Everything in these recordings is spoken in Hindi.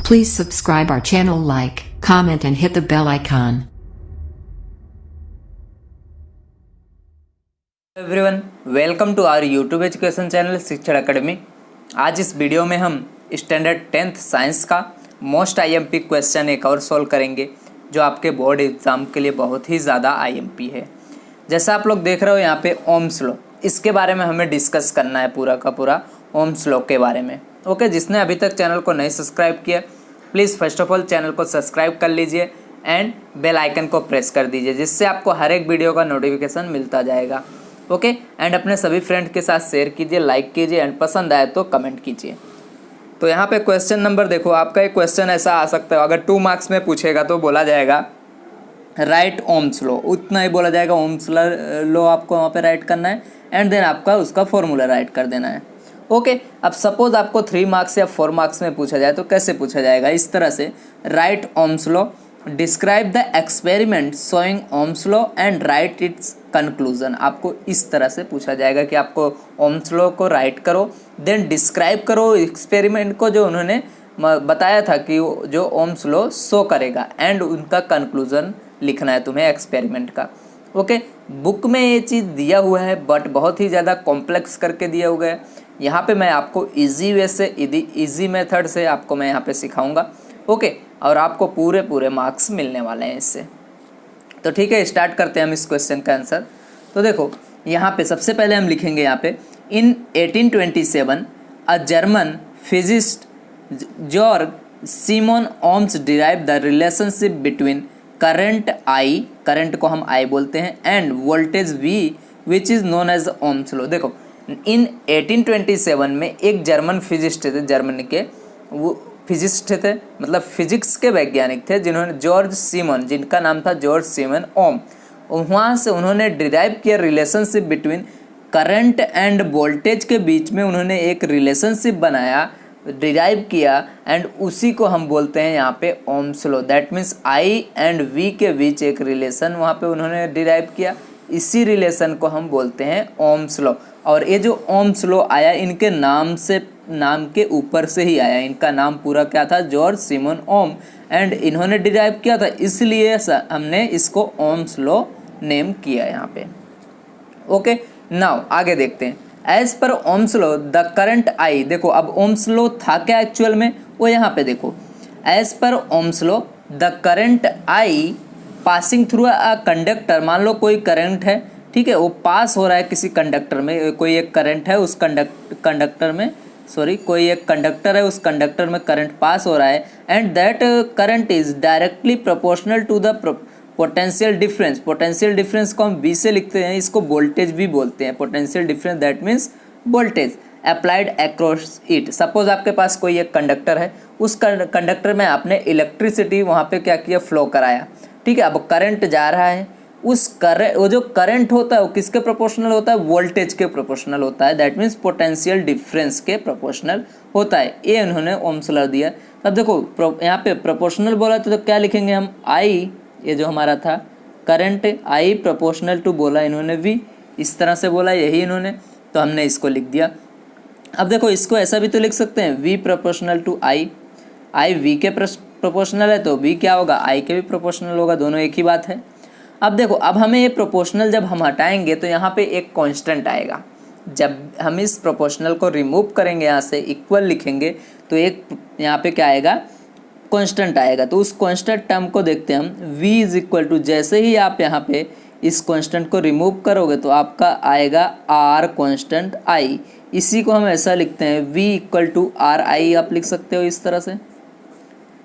Please subscribe our channel, like, comment and hit the bell icon. Everyone, welcome to our YouTube education channel Shikshan Academy. आज इस वीडियो में हम स्टैंडर्ड 10th साइंस का मोस्ट आईएमपी क्वेश्चन एक और सॉल्व करेंगे, जो आपके बोर्ड एग्ज़ाम के लिए बहुत ही ज़्यादा आईएमपी है। जैसा आप लोग देख रहे हो यहाँ पे ओम्स लॉ, इसके बारे में हमें डिस्कस करना है पूरा का पूरा ओम्स लॉ के बारे में। ओके, जिसने अभी तक चैनल को नहीं सब्सक्राइब किया, please first of all channel को सब्सक्राइब कर लीजिए एंड बेल आइकन को प्रेस कर दीजिए, जिससे आपको हर एक वीडियो का नोटिफिकेशन मिलता जाएगा। ओके, एंड अपने सभी फ्रेंड के साथ शेयर कीजिए, लाइक कीजिए एंड पसंद आए तो कमेंट कीजिए। तो यहाँ पे क्वेश्चन नंबर देखो, आपका एक क्वेश्चन ऐसा आ सकता है, अगर 2 मार्क्स में पूछेगा तो बोला जाएगा राइट ओम्स लॉ, उतना ही बोला जाएगा। ओम्स लॉ आपको वहाँ पे राइट करना है एंड देन आपका उसका फॉर्मूला राइट कर देना है। ओके, अब सपोज आपको 3 मार्क्स या 4 मार्क्स में पूछा जाए तो कैसे पूछा जाएगा, इस तरह से right Ohm's law, describe the experiment showing Ohm's law and right it's conclusion. आपको इस तरह से पूछा जाएगा कि आपको ओम्स लॉ को राइट करो, देन डिस्क्राइब करो एक्सपेरिमेंट को जो उन्होंने बताया था कि जो ओम्स लॉ शो करेगा, एंड उनका कंक्लूजन लिखना है तुम्हें एक्सपेरिमेंट का। ओके, बुक में ये चीज़ दिया हुआ है बट बहुत ही ज़्यादा कॉम्प्लेक्स करके दिया हुआ है। यहाँ पे मैं आपको इजी वे से, इजी मेथड से आपको मैं यहाँ पे सिखाऊंगा। ओके, और आपको पूरे मार्क्स मिलने वाले हैं इससे। तो ठीक है, स्टार्ट करते हैं हम इस क्वेश्चन का आंसर। तो देखो यहाँ पे सबसे पहले हम लिखेंगे यहाँ पे in 1827 a German physicist Georg Simon Ohm's derive the relationship between current I, current को हम I बोलते हैं, and voltage V which is known as Ohm's law. देखो इन 1827 में एक जर्मन फिजिस्ट थे, जर्मनी के वो फिजिस्ट थे, मतलब फिजिक्स के वैज्ञानिक थे, जिन्होंने जॉर्ज सिमन, जिनका नाम था जॉर्ज सिमन ओम, वहाँ से उन्होंने डिराइव किया relationship between current end voltage के बीच में उन्होंने एक रिलेशनशिप बनाया, डिराइव किया, एंड उसी को हम बोलते हैं यहाँ पे Ohm's law. That means I and V के बीच एक रिलेशन वहाँ पे उन्होंने डिराइव किया, इसी रिलेशन को हम बोलते हैं ओम्स लॉ। और ये जो ओम्स लॉ आया इनके नाम के ऊपर से ही आया। इनका नाम पूरा क्या था, जॉर्ज सिमन ओम, एंड इन्होंने डिराइव किया था, इसलिए हमने इसको ओम्स लॉ नेम किया यहाँ पे। ओके, नाउ आगे देखते हैं। As per Ohm's law the current I, देखो अब ओम्स लॉ था क्या एक्चुअल में, वो यहाँ पे देखो, as per Ohm's law the current I passing through a conductor, मान लो कोई करंट है, ठीक है, वो पास हो रहा है किसी कंडक्टर में, कोई एक करंट है उस कंडक्टर में, सॉरी कोई एक कंडक्टर है, उस कंडक्टर में करंट पास हो रहा है, and that current is directly proportional to the potential difference. Potential difference को हम V से लिखते हैं, इसको वोल्टेज भी बोलते हैं। Potential difference that means voltage applied across it. Suppose आपके पास कोई एक कंडक्टर है, उस कंडक्टर में आपने इलेक्ट्रिसिटी वहाँ पे क्या किया, फ्लो कराया, ठीक है। अब करंट जा रहा है, वो जो करंट होता है वो किसके प्रोपोर्शनल होता है, वोल्टेज के प्रोपोर्शनल होता है, दैट मीन्स पोटेंशियल डिफरेंस के प्रोपोर्शनल होता है। ये उन्होंने ओम्स लॉ दिया। अब देखो यहाँ पे प्रोपोर्शनल बोला तो क्या लिखेंगे हम, I, ये जो हमारा था करंट I प्रोपोर्शनल टू बोला इन्होंने V, इस तरह से बोला यही इन्होंने, तो हमने इसको लिख दिया। अब देखो इसको ऐसा भी तो लिख सकते हैं, V proportional to I V के प्रोपोर्शनल है तो V क्या होगा, I के भी प्रोपोर्शनल होगा, दोनों एक ही बात है। अब देखो अब हमें ये प्रोपोर्शनल जब हम हटाएंगे तो यहाँ पे एक कांस्टेंट आएगा। जब हम इस प्रोपोर्शनल को रिमूव करेंगे, यहाँ से इक्वल लिखेंगे, तो एक यहाँ पे क्या आएगा, कांस्टेंट आएगा। तो उस कांस्टेंट टर्म को देखते हैं हम, V इज इक्वल टू, जैसे ही आप यहाँ पे इस कांस्टेंट को रिमूव करोगे तो आपका आएगा R कांस्टेंट I। इसी को हम ऐसा लिखते हैं, V इक्वल टू RI, आप लिख सकते हो इस तरह से।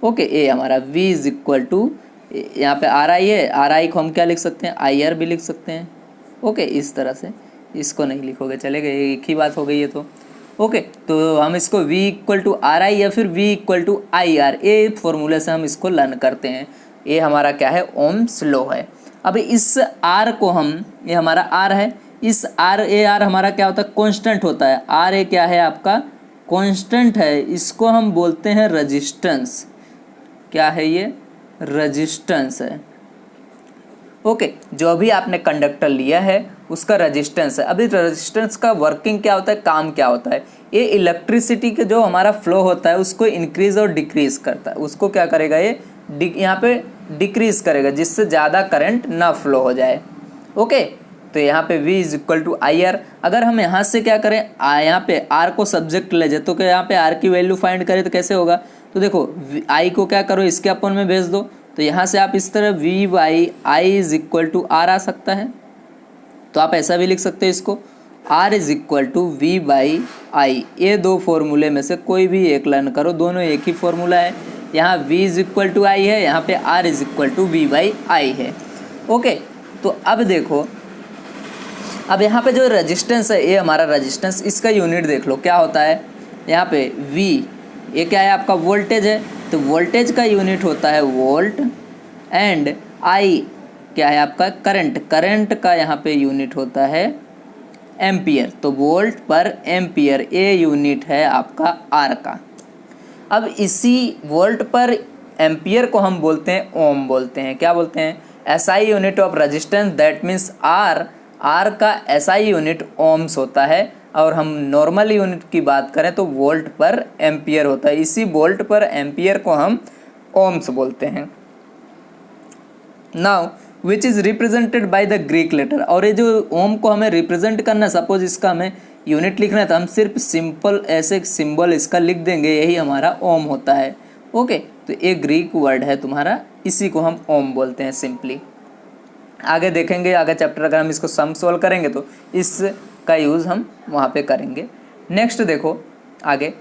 ओके, ये हमारा V इज इक्वल टू, यहाँ पे RI है, RI को हम क्या लिख सकते हैं, IR भी लिख सकते हैं। ओके, इस तरह से, इसको नहीं लिखोगे चलेगा, एक ही बात हो गई है तो। ओके, तो हम इसको V इक्वल टू RI या फिर V इक्वल टू IR, ये फॉर्मूले से हम इसको लर्न करते हैं। ये हमारा क्या है, ओम्स लॉ है। अब इस R को हम, ये हमारा R है, इस R हमारा क्या होता है, कांस्टेंट होता है। R क्या है आपका, कांस्टेंट है, इसको हम बोलते हैं रेजिस्टेंस। क्या है ये, रेजिस्टेंस है। ओके, जो भी आपने कंडक्टर लिया है उसका रेजिस्टेंस है। अभी रेजिस्टेंस का वर्किंग क्या होता है, काम क्या होता है, ये इलेक्ट्रिसिटी के जो हमारा फ्लो होता है उसको इंक्रीज और डिक्रीज करता है। उसको क्या करेगा, ये यहाँ पे डिक्रीज करेगा जिससे ज़्यादा करंट ना फ्लो हो जाए। ओके, तो यहाँ पे V is equal to I R. अगर हम यहाँ से क्या करें, यहाँ पे R को सब्जेक्ट ले जाए तो क्या यहाँ पे R की वैल्यू फाइंड करें तो कैसे होगा, तो देखो I को क्या करो इसके अपन में भेज दो, तो यहाँ से आप इस तरह V by I is equal to R आ सकता है। तो आप ऐसा भी लिख सकते हैं इसको, R is equal to V by I. ये दो फॉर्मूले में से कोई भी एक लर्न करो, दोनों एक ही फॉर्मूला है। यहाँ V is equal to I है, यहाँ पे R is equal to V by I है। ओके, तो अब देखो, अब यहाँ पे जो रेजिस्टेंस है, ये हमारा रेजिस्टेंस, इसका यूनिट देख लो क्या होता है। यहाँ पे V ये क्या है, आपका वोल्टेज है, तो वोल्टेज का यूनिट होता है वोल्ट, एंड I क्या है आपका करंट, करंट का यहाँ पे यूनिट होता है एम्पियर। तो वोल्ट पर एम्पियर ये यूनिट है आपका R का। अब इसी वोल्ट पर एम्पियर को हम बोलते हैं ओम बोलते हैं। क्या बोलते हैं, SI unit of resistance, that means R का SI यूनिट ओम्स होता है। और हम नॉर्मल यूनिट की बात करें तो वोल्ट पर एम्पियर होता है। इसी वोल्ट पर एम्पियर को हम ओम्स बोलते हैं। Now which is represented by the Greek letter. और ये जो ओम को हमें रिप्रेजेंट करना, सपोज इसका हमें यूनिट लिखना है तो हम सिर्फ सिंपल ऐसे सिंबल इसका लिख देंगे, यही हमारा ओम होता है। ओके, तो ये ग्रीक वर्ड है तुम्हारा, इसी को हम ओम बोलते हैं सिंपली। आगे देखेंगे, आगे चैप्टर अगर हम इसको सम सोल्व करेंगे तो इसका यूज़ हम वहाँ पे करेंगे। नेक्स्ट देखो आगे,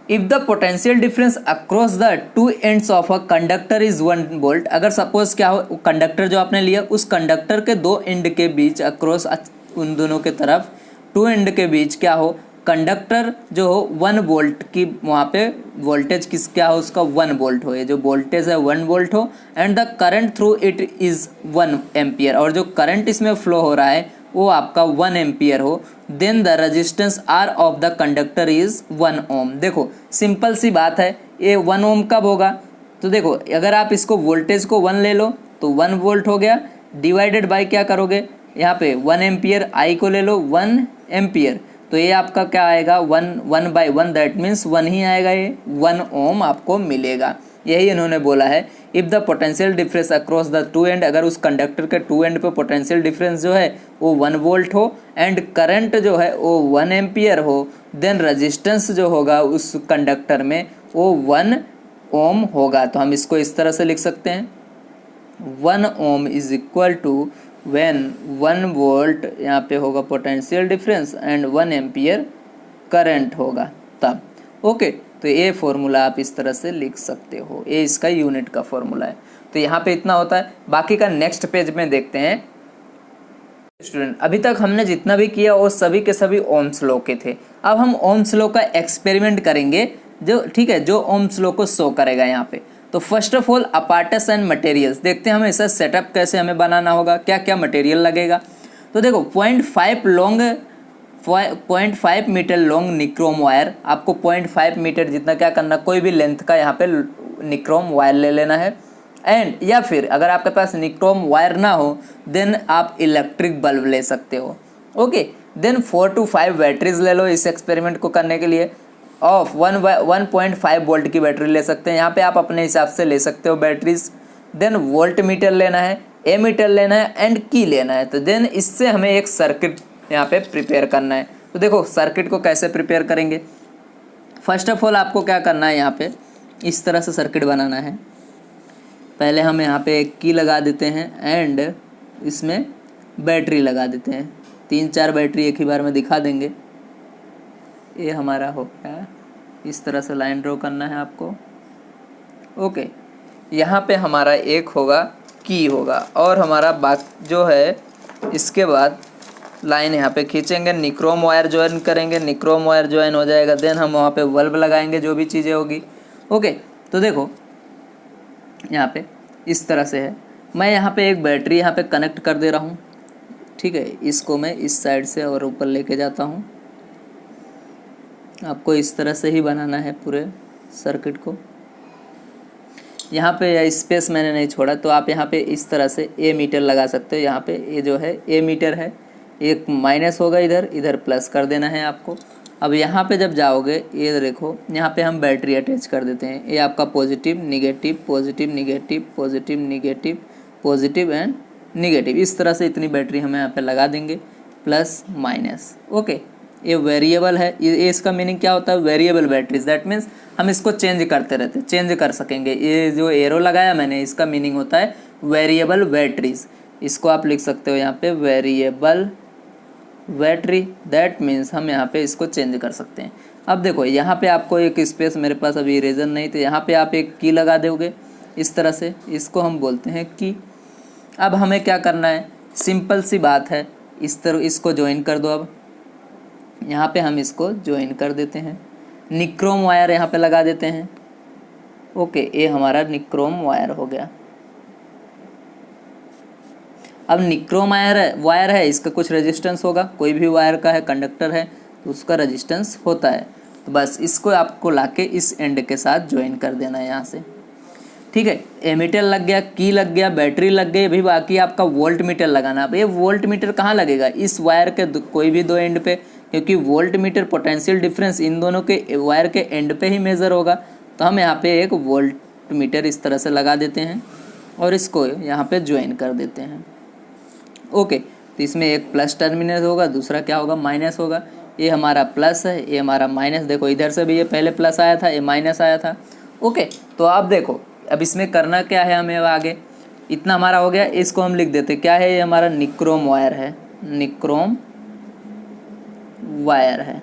if the potential difference across the two ends of a conductor is 1 volt. अगर सपोज क्या हो, कंडक्टर जो आपने लिया उस कंडक्टर के दो एंड के बीच अक्रॉस, उन दोनों के तरफ टू एंड के बीच क्या हो, कंडक्टर जो हो 1 वोल्ट की, वहाँ पे वोल्टेज किस क्या हो उसका 1 वोल्ट हो, ये जो वोल्टेज है 1 वोल्ट हो, and the current through it is 1 ampere, और जो करंट इसमें फ्लो हो रहा है वो आपका 1 एम्पियर हो, then the resistance R of the conductor is 1 ohm. देखो सिंपल सी बात है, ये 1 ओम कब होगा, तो देखो अगर आप इसको वोल्टेज को 1 ले लो तो 1 वोल्ट हो गया, डिवाइडेड बाय क्या करोगे, यहाँ पे 1 एम्पियर, I को ले लो 1 एम्पियर, तो ये आपका क्या आएगा 1 बाई 1, दैट मीन्स 1 ही आएगा, ये 1 ओम आपको मिलेगा। यही इन्होंने बोला है, if the potential difference across the two and, अगर उस कंडक्टर के टू एंड पे पोटेंशियल डिफरेंस जो है वो 1 वोल्ट हो एंड करंट जो है वो 1 एम्पियर हो, देन रेजिस्टेंस जो होगा उस कंडक्टर में वो 1 ओम होगा। तो हम इसको इस तरह से लिख सकते हैं, 1 ohm is equal to when 1 volt यहाँ पे होगा potential difference and 1 ampere current होगा तब। ओके, तो ये फॉर्मूला आप इस तरह से लिख सकते हो, ये इसका यूनिट का फॉर्मूला है। तो यहाँ पे इतना होता है, बाकी का नेक्स्ट पेज में देखते हैं। स्टूडेंट, अभी तक हमने जितना भी किया वो सभी के सभी ओम्स लॉ के थे। अब हम ओम्स लॉ का एक्सपेरिमेंट करेंगे, जो ठीक है, जो ओम्स लॉ को शो करेगा यहाँ पे। तो first of all apparatus and materials देखते हैं, हमें इसका सेटअप कैसे हमें बनाना होगा, क्या क्या मटेरियल लगेगा। तो देखो 0.5 मीटर लॉन्ग निक्रोम वायर, आपको 0.5 मीटर जितना क्या करना, कोई भी लेंथ का यहाँ पे निक्रोम वायर ले लेना है। एंड या फिर अगर आपके पास निक्रोम वायर ना हो देन आप इलेक्ट्रिक बल्ब ले सकते हो। ओके, देन 4 to 5 बैटरीज ले लो इस एक्सपेरिमेंट को करने के लिए, ऑफ 1.5 वोल्ट की बैटरी ले सकते हैं, यहाँ पे आप अपने हिसाब से ले सकते हो बैटरीज। देन वोल्ट मीटर लेना है, ए मीटर लेना है एंड की लेना है। तो देन इससे हमें एक सर्किट यहाँ पे प्रिपेयर करना है। तो देखो सर्किट को कैसे प्रिपेयर करेंगे, फर्स्ट ऑफ ऑल आपको क्या करना है, यहाँ पे इस तरह से सर्किट बनाना है। पहले हम यहाँ पे एक की लगा देते हैं एंड इसमें बैटरी लगा देते हैं, 3-4 बैटरी एक ही बार में दिखा देंगे। ये हमारा हो गया, इस तरह से लाइन ड्रॉ करना है आपको। ओके, यहाँ पे हमारा एक होगा की होगा और हमारा जो है इसके बाद लाइन यहाँ पे खींचेंगे, निक्रोम वायर ज्वाइन करेंगे, निक्रोम वायर ज्वाइन हो जाएगा, देन हम वहाँ पे बल्ब लगाएंगे, जो भी चीज़ें होगी। ओके, तो देखो यहाँ पे इस तरह से है, मैं यहाँ पे एक बैटरी यहाँ पे कनेक्ट कर दे रहा हूँ, ठीक है। इसको मैं इस साइड से और ऊपर लेके जाता हूँ, आपको इस तरह से ही बनाना है पूरे सर्किट को। यहाँ पे स्पेस मैंने नहीं छोड़ा, तो आप यहाँ पे इस तरह से ए मीटर लगा सकते हो। यहाँ पे ये जो है ए मीटर है, एक माइनस होगा, इधर इधर प्लस कर देना है आपको। अब यहाँ पे जब जाओगे ये देखो यहाँ पे हम बैटरी अटैच कर देते हैं। ये आपका positive negative positive negative positive negative positive and negative, इस तरह से इतनी बैटरी हम यहाँ पे लगा देंगे, प्लस माइनस। ओके, ये वेरिएबल है, ये इसका मीनिंग क्या होता है, वेरिएबल बैटरीज। दैट मीन्स हम इसको चेंज करते रहते हैं, चेंज कर सकेंगे। ये जो एरो लगाया मैंने इसका मीनिंग होता है वेरिएबल बैटरीज। इसको आप लिख सकते हो यहाँ पे वेरिएबल बैटरी। दैट मीन्स हम यहाँ पे इसको चेंज कर सकते हैं। अब देखो यहाँ पे आपको एक स्पेस, मेरे पास अभी इरेजर नहीं तो यहाँ पे आप एक की लगा दोगे इस तरह से, इसको हम बोलते हैं की। अब हमें क्या करना है, सिंपल सी बात है, इस तरह इसको ज्वाइन कर दो। अब यहाँ पे हम इसको ज्वाइन कर देते हैं, निक्रोम वायर यहाँ पे लगा देते हैं। ओके, ये हमारा निक्रोम वायर हो गया। अब निक्रोम वायर है, इसका कुछ रेजिस्टेंस होगा, कोई भी वायर का है कंडक्टर है तो उसका रेजिस्टेंस होता है। तो बस इसको आपको लाके इस एंड के साथ ज्वाइन कर देना है यहाँ से, ठीक है। एमीटर लग गया, की लग गया, बैटरी लग गई। अभी बाकी आपका वोल्ट मीटर लगाना। अब ये वोल्ट मीटर कहाँ लगेगा, इस वायर के कोई भी दो एंड पे, क्योंकि volt meter potential difference in दोनों के वायर के एंड पे ही मेज़र होगा। तो हम यहाँ पे एक वोल्ट मीटर इस तरह से लगा देते हैं और इसको यहाँ पे ज्वाइन कर देते हैं। ओके, तो इसमें एक प्लस टर्मिनल होगा, दूसरा क्या होगा, माइनस होगा। ये हमारा प्लस है, ये हमारा माइनस। देखो इधर से भी ये पहले प्लस आया था, ये माइनस आया था। ओके, तो आप देखो अब इसमें करना क्या है हमें, आगे इतना हमारा हो गया। इसको हम लिख देते क्या है, ये हमारा निक्रोम वायर है, निक्रोम वायर है।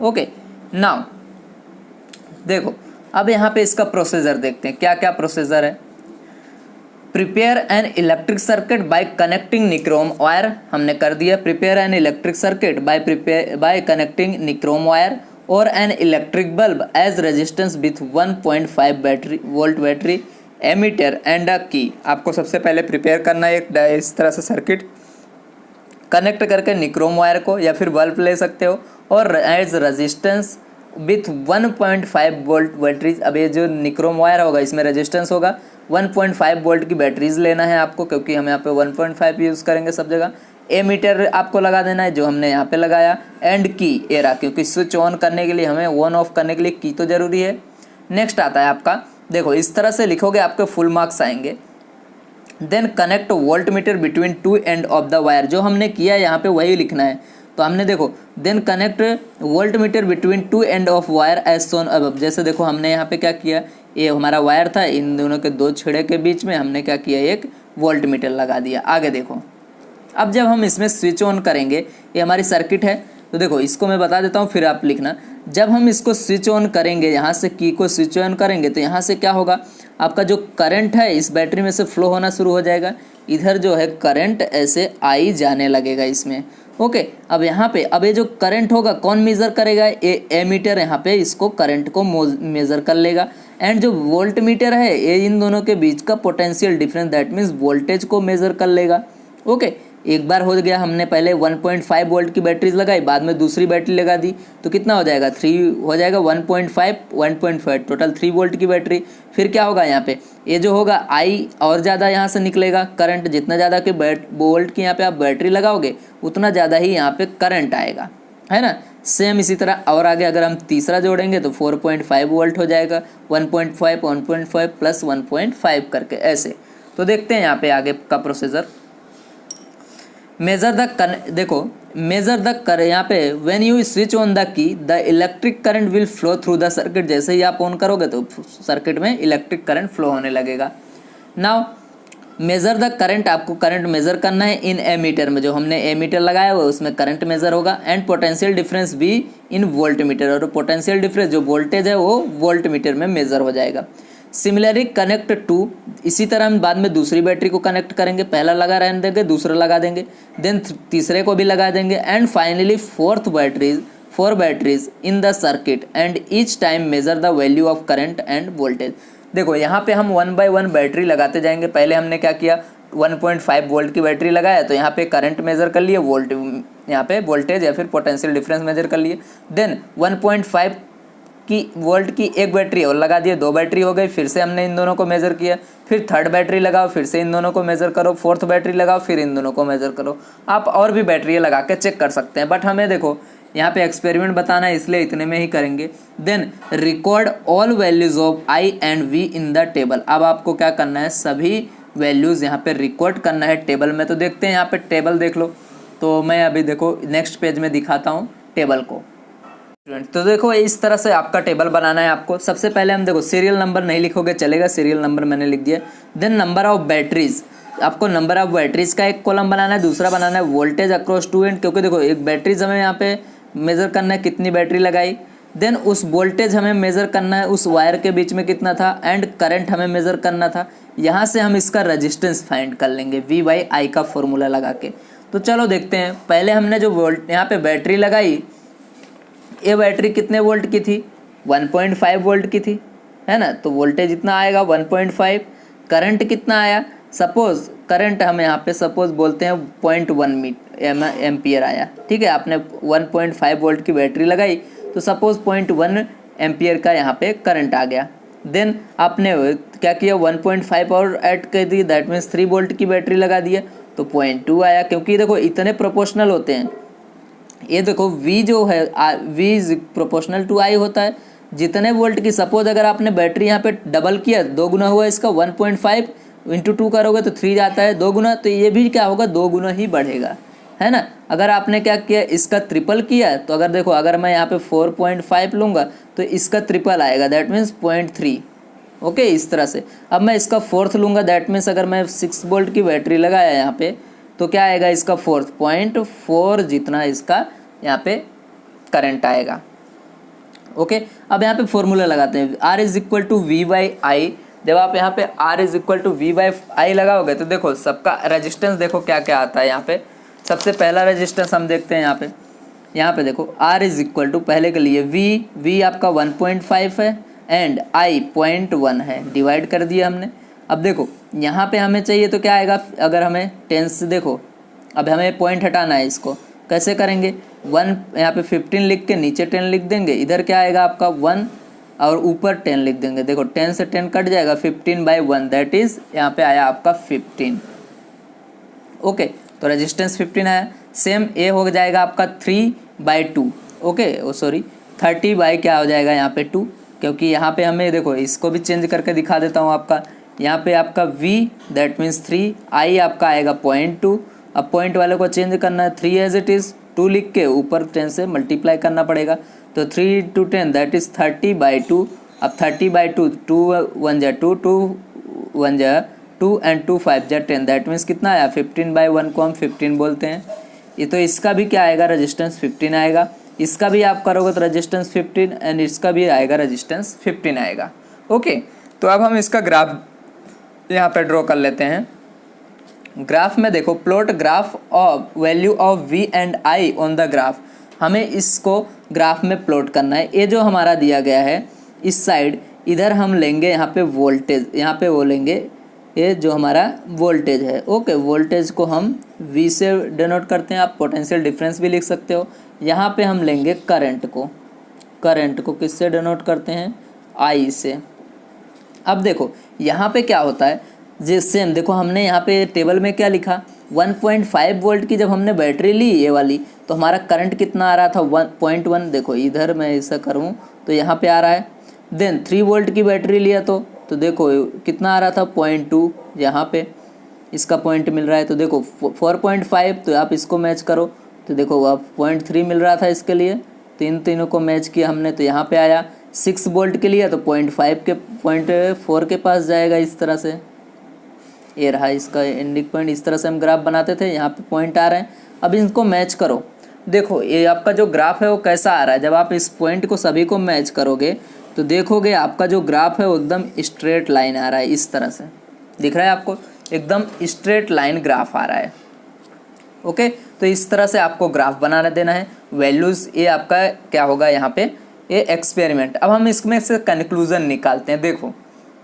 ओके, नाउ देखो अब यहाँ पे इसका प्रोसीजर देखते हैं, क्या क्या प्रोसीजर है। Prepare an electric circuit by connecting nichrome wire, हमने कर दिया। Prepare an electric circuit by connecting nichrome wire और an electric bulb as resistance with 1.5 volt battery ammeter and a key. आपको सबसे पहले प्रिपेयर करना है एक इस तरह से सर्किट, कनेक्ट करके निक्रोम वायर को, या फिर बल्ब ले सकते हो, और as resistance with 1.5 volt batteries. अब ये जो निक्रोम वायर होगा इसमें रेजिस्टेंस होगा 1.5 वोल्ट की बैटरीज लेना है आपको, क्योंकि हम यहाँ पे 1.5 यूज़ करेंगे सब जगह। एमीटर आपको लगा देना है जो हमने यहाँ पे लगाया, एंड की एरा, क्योंकि स्विच ऑन करने के लिए हमें ऑन ऑफ करने के लिए की तो ज़रूरी है। नेक्स्ट आता है आपका, देखो इस तरह से लिखोगे आपके फुल मार्क्स आएंगे। Then connect voltmeter between two end of the wire, जो हमने किया यहाँ पे वही लिखना है। तो हमने देखो then connect voltmeter between two end of wire as shown अब। जैसे देखो हमने यहाँ पे क्या किया, ये हमारा वायर था, इन दोनों के दो छेड़े के बीच में हमने क्या किया, एक वोल्ट मीटर लगा दिया। आगे देखो, अब जब हम इसमें स्विच ऑन करेंगे, ये हमारी सर्किट है, तो देखो इसको मैं बता देता हूँ फिर आप लिखना। जब हम इसको स्विच ऑन करेंगे, यहाँ से की को स्विच ऑन करेंगे, तो यहाँ से क्या होगा, आपका जो करंट है इस बैटरी में से फ्लो होना शुरू हो जाएगा। इधर जो है करंट ऐसे आई जाने लगेगा इसमें। ओके, अब यहाँ पे अब ये जो करंट होगा कौन मेज़र करेगा, ये एमीटर यहाँ पे इसको करंट को मेज़र कर लेगा। एंड जो वोल्ट मीटर है ये इन दोनों के बीच का potential difference, that means voltage को मेज़र कर लेगा। ओके, एक बार हो गया, हमने पहले 1.5 वोल्ट की बैटरीज लगाई, बाद में दूसरी बैटरी लगा दी, तो कितना हो जाएगा, 3 हो जाएगा, 1.5 टोटल 3 वोल्ट की बैटरी। फिर क्या होगा यहाँ पे, ये जो होगा आई और ज़्यादा यहाँ से निकलेगा करंट, जितना ज़्यादा के वोल्ट की यहाँ पे आप बैटरी लगाओगे उतना ज़्यादा ही यहाँ पे करंट आएगा, है ना। सेम इसी तरह और आगे अगर हम तीसरा जोड़ेंगे तो 4.5 वोल्ट हो जाएगा, 1.5 प्लस 1.5 करके ऐसे। तो देखते हैं यहाँ पे आगे का प्रोसीजर। मेजर द देखो मेजर द यहाँ पे when you switch on the key the electric current will flow through the circuit. जैसे ही आप ऑन करोगे तो सर्किट में इलेक्ट्रिक करंट फ्लो होने लगेगा। नाउ मेजर द करंट, आपको करंट मेजर करना है इन एमीटर में, जो हमने एमीटर लगाया हुआ है उसमें करंट मेजर होगा। एंड पोटेंशियल डिफरेंस भी इन वोल्ट मीटर, और पोटेंशियल डिफरेंस जो वोल्टेज है वो वोल्ट मीटर में मेजर हो जाएगा। सिमिलरली कनेक्ट टू, इसी तरह हम बाद में दूसरी बैटरी को कनेक्ट करेंगे, पहला लगा रहने देंगे, दूसरा लगा देंगे, देन तीसरे को भी लगा देंगे, and finally four batteries in the circuit and each time measure the value of current end voltage. देखो यहाँ पे हम 1 बाय 1 बैटरी लगाते जाएंगे। पहले हमने क्या किया, 1.5 वोल्ट की बैटरी लगाया, तो यहाँ पे करंट मेजर कर लिए, वोल्ट यहाँ पे वोल्टेज या फिर पोटेंशियल डिफरेंस मेजर कर लिए। देन 1.5 वोल्ट की एक बैटरी और लगा दिए, 2 बैटरी हो गई, फिर से हमने इन दोनों को मेज़र किया, फिर थर्ड बैटरी लगाओ, फिर से इन दोनों को मेज़र करो, फोर्थ बैटरी लगाओ, फिर इन दोनों को मेज़र करो। आप और भी बैटरी लगा के चेक कर सकते हैं, बट हमें देखो यहाँ पे एक्सपेरिमेंट बताना है, इसलिए इतने में ही करेंगे। Then record all values of I and V in the table. अब आपको क्या करना है, सभी वैल्यूज़ यहाँ पे रिकॉर्ड करना है टेबल में। तो देखते हैं यहाँ पे टेबल देख लो। तो मैं अभी देखो नेक्स्ट पेज में दिखाता हूँ टेबल को। तो देखो इस तरह से आपका टेबल बनाना है आपको। सबसे पहले हम देखो सीरियल नंबर नहीं लिखोगे चलेगा, सीरियल नंबर मैंने लिख दिया। देन नंबर ऑफ बैटरीज, आपको नंबर ऑफ बैटरीज का एक कॉलम बनाना है, दूसरा बनाना है वोल्टेज अक्रॉस टू एंड, क्योंकि देखो एक बैटरीज हमें यहाँ पे मेज़र करना है कितनी बैटरी लगाई। देन उस वोल्टेज हमें मेज़र करना है उस वायर के बीच में कितना था, एंड करंट हमें मेज़र करना था। यहाँ से हम इसका रजिस्टेंस फाइंड कर लेंगे V/I का फॉर्मूला लगा के। तो चलो देखते हैं। पहले हमने जो वोल्ट यहाँ पे बैटरी लगाई, ये बैटरी कितने वोल्ट की थी, 1.5 वोल्ट की थी, है ना। तो वोल्टेज इतना आएगा 1.5। करंट कितना आया, सपोज करंट हम यहाँ पे सपोज बोलते हैं 0.1 एम्पियर आया, ठीक है। आपने 1.5 वोल्ट की बैटरी लगाई तो सपोज 0.1 एम्पियर का यहाँ पे करंट आ गया। देन आपने क्या किया, 1.5 और ऐड कर दी, दैट मीन्स 3 वोल्ट की बैटरी लगा दिया तो 0.2 आया। क्योंकि देखो इतने प्रोपोर्शनल होते हैं, ये देखो V जो है V is proportional to I होता है। जितने वोल्ट की, सपोज अगर आपने बैटरी यहाँ पे डबल किया, 2 गुना हुआ इसका, 1.5 इंटू 2 करोगे तो 3 जाता है, 2 गुना, तो ये भी क्या होगा, 2 गुना ही बढ़ेगा, है ना। अगर आपने क्या किया, इसका ट्रिपल किया, तो अगर देखो अगर मैं यहाँ पे 4.5 लूँगा तो इसका ट्रिपल आएगा, दैट मीन्स 0.3। ओके, इस तरह से। अब मैं इसका फोर्थ लूँगा, दैट मीन्स अगर मैं 6 वोल्ट की बैटरी लगाया यहाँ पे तो क्या आएगा, इसका फोर्थ 0.4 जितना इसका यहाँ पे करंट आएगा। ओके, अब यहाँ पे फॉर्मूला लगाते हैं, R is equal to V/I। जब आप यहाँ पे R is equal to V/I लगाओगे तो देखो सबका रेजिस्टेंस देखो क्या क्या आता है यहाँ पे। सबसे पहला रेजिस्टेंस हम देखते हैं यहाँ पे देखो R इज इक्वल टू, पहले के लिए V आपका 1.5 है एंड I 0.1 है, डिवाइड कर दिया हमने। अब देखो यहाँ पे हमें चाहिए तो क्या आएगा, अगर हमें 10 से देखो, अब हमें पॉइंट हटाना है, इसको कैसे करेंगे, 1 यहाँ पे 15 लिख के नीचे 10 लिख देंगे, इधर क्या आएगा आपका 1 और ऊपर 10 लिख देंगे। देखो 10 से 10 कट जाएगा, 15/1 दैट इज़ यहाँ पे आया आपका 15। ओके, तो रेजिस्टेंस 15 आया। सेम ए हो जाएगा आपका 3/2। ओके, ओ सॉरी 30 बाई क्या हो जाएगा यहाँ पे 2, क्योंकि यहाँ पे हमें देखो इसको भी चेंज करके दिखा देता हूँ आपका। यहाँ पे आपका V दैट मीन्स 3, I आपका आएगा 0.2। अब पॉइंट वाले को चेंज करना है, 3 एज इट इज़, 2 लिख के ऊपर 10 से मल्टीप्लाई करना पड़ेगा। तो 3 × 10 दैट इज़ 30/2। अब 30/2, 2 1 जा 2, 2 1 जा 2 एंड 2 5 जा 10, दैट मीन्स कितना आया, 15/1 को हम 15 बोलते हैं। ये तो इसका भी क्या आएगा, रेजिस्टेंस 15 आएगा। इसका भी आप करोगे तो रेजिस्टेंस 15 एंड इसका भी आएगा रेजिस्टेंस 15 आएगा। ओके, तो अब हम इसका ग्राफ यहाँ पे ड्रॉ कर लेते हैं। ग्राफ में देखो, plot graph of value of V and I on the graph. हमें इसको ग्राफ में प्लॉट करना है। ये जो हमारा दिया गया है इस साइड, इधर हम लेंगे यहाँ पे वोल्टेज, यहाँ पे वो लेंगे ये जो हमारा वोल्टेज है। ओके, वोल्टेज को हम V से डिनोट करते हैं, आप पोटेंशियल डिफरेंस भी लिख सकते हो। यहाँ पे हम लेंगे करंट को किससे डिनोट करते हैं, I से। अब देखो यहाँ पे क्या होता है, जैसे हम देखो हमने यहाँ पे टेबल में क्या लिखा, 1.5 वोल्ट की जब हमने बैटरी ली ये वाली, तो हमारा करंट कितना आ रहा था, 1.1। देखो इधर मैं ऐसा करूँ तो यहाँ पे आ रहा है। देन 3 वोल्ट की बैटरी लिया तो देखो कितना आ रहा था, 0.2, यहाँ पे इसका पॉइंट मिल रहा है। तो देखो 4.5, तो आप इसको मैच करो तो देखो अब 0.3 मिल रहा था इसके लिए, तीनों को मैच किया हमने तो यहाँ पे आया। 6 वोल्ट के लिए तो 0.5 के 0.4 के पास जाएगा, इस तरह से। ये रहा इसका एंडिंग पॉइंट। इस तरह से हम ग्राफ बनाते थे, यहाँ पे पॉइंट आ रहे हैं। अब इनको मैच करो, देखो ये आपका जो ग्राफ है वो कैसा आ रहा है। जब आप इस पॉइंट को सभी को मैच करोगे तो देखोगे आपका जो ग्राफ है वो एकदम स्ट्रेट लाइन आ रहा है, इस तरह से दिख रहा है आपको, एकदम स्ट्रेट लाइन ग्राफ आ रहा है। ओके, तो इस तरह से आपको ग्राफ बनाना देना है। वैल्यूज़ ये आपका क्या होगा यहाँ पे, ये एक्सपेरिमेंट। अब हम इसमें से कंक्लूजन निकालते हैं। देखो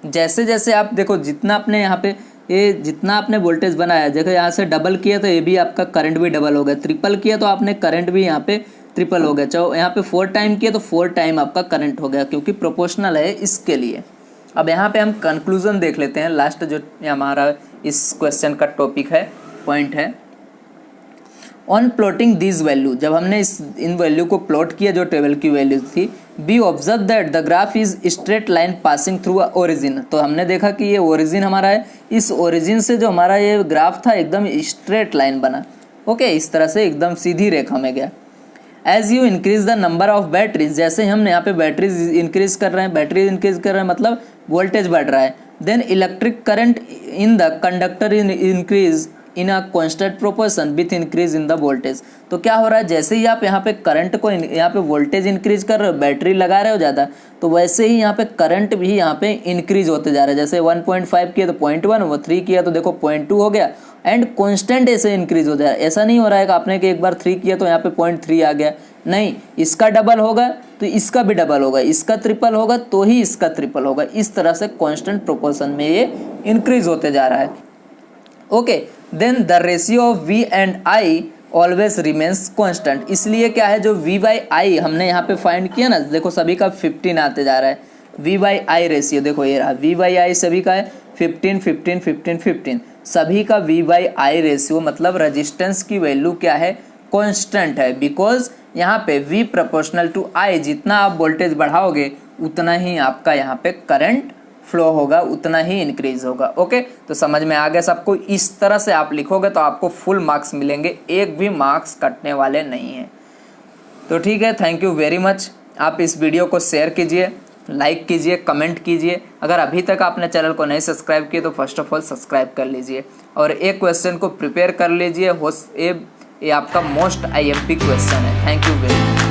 जैसे जैसे आप देखो जितना आपने यहाँ पे ये जितना आपने वोल्टेज बनाया, देखो यहाँ से डबल किया तो ये भी आपका करंट भी डबल हो गया, ट्रिपल किया तो आपने करंट भी यहाँ पे ट्रिपल हो गया। चाहो यहाँ पे 4 टाइम किया तो 4 टाइम आपका करंट हो गया, क्योंकि प्रोपोर्शनल है इसके लिए। अब यहाँ पे हम कंक्लूजन देख लेते हैं, लास्ट जो हमारा इस क्वेश्चन का टॉपिक है, पॉइंट है। ऑन प्लॉटिंग दिस वैल्यू, जब हमने इन वैल्यू को प्लॉट किया जो टेबल की वैल्यूज थी, B observe that the graph is straight line passing through origin. तो हमने देखा कि ये ओरिजिन हमारा है, इस ओरिजिन से जो हमारा ये ग्राफ था एकदम स्ट्रेट लाइन बना। ओके, इस तरह से एकदम सीधी रेखा में गया। As you increase the number of batteries, जैसे हम यहाँ पे बैटरीज इंक्रीज कर रहे हैं, बैटरी इंक्रीज कर रहे हैं मतलब वोल्टेज बढ़ रहा है, then electric current in the conductor increase in a constant proportion with increase in the voltage. तो क्या हो रहा है, जैसे ही आप यहाँ पे करंट को यहाँ पे वोल्टेज इंक्रीज कर रहे हो, बैटरी लगा रहे हो ज़्यादा, तो वैसे ही यहाँ पे करंट भी यहाँ पे इंक्रीज होते जा रहा है। जैसे 1.5 किया तो 0.1, वो 3 किया तो देखो 0.2 हो गया, एंड कॉन्स्टेंट ऐसे इंक्रीज हो जाए। ऐसा नहीं हो रहा है कि आपने कि एक बार 3 किया तो यहाँ पे 0.3 आ गया, नहीं, इसका डबल होगा तो इसका भी डबल होगा, इसका ट्रिपल होगा तो ही इसका ट्रिपल होगा। इस तरह से कॉन्स्टेंट प्रोपोर्शन में ये इंक्रीज होते जा रहा है। Okay, then the ratio of V and I always remains constant. इसलिए क्या है, जो V बाई I हमने यहाँ पे फाइंड किया ना, देखो सभी का 15 आते जा रहा है। V बाई I रेशियो देखो ये रहा, V बाई I सभी का है 15 15 15 15, सभी का V बाई I रेशियो मतलब रेजिस्टेंस की वैल्यू क्या है, कांस्टेंट है। बिकॉज यहाँ पे V प्रोपोर्शनल टू I, जितना आप वोल्टेज बढ़ाओगे उतना ही आपका यहाँ पे करंट फ्लो होगा, उतना ही इंक्रीज होगा। ओके, तो समझ में आ गया सबको। इस तरह से आप लिखोगे तो आपको फुल मार्क्स मिलेंगे, एक भी मार्क्स कटने वाले नहीं हैं। तो ठीक है, थैंक यू वेरी मच। आप इस वीडियो को शेयर कीजिए, लाइक कीजिए, कमेंट कीजिए। अगर अभी तक आपने चैनल को नहीं सब्सक्राइब किया तो फर्स्ट ऑफ ऑल सब्सक्राइब कर लीजिए और एक क्वेश्चन को प्रिपेयर कर लीजिए। ये आपका मोस्ट IMP क्वेश्चन है। Thank you very much.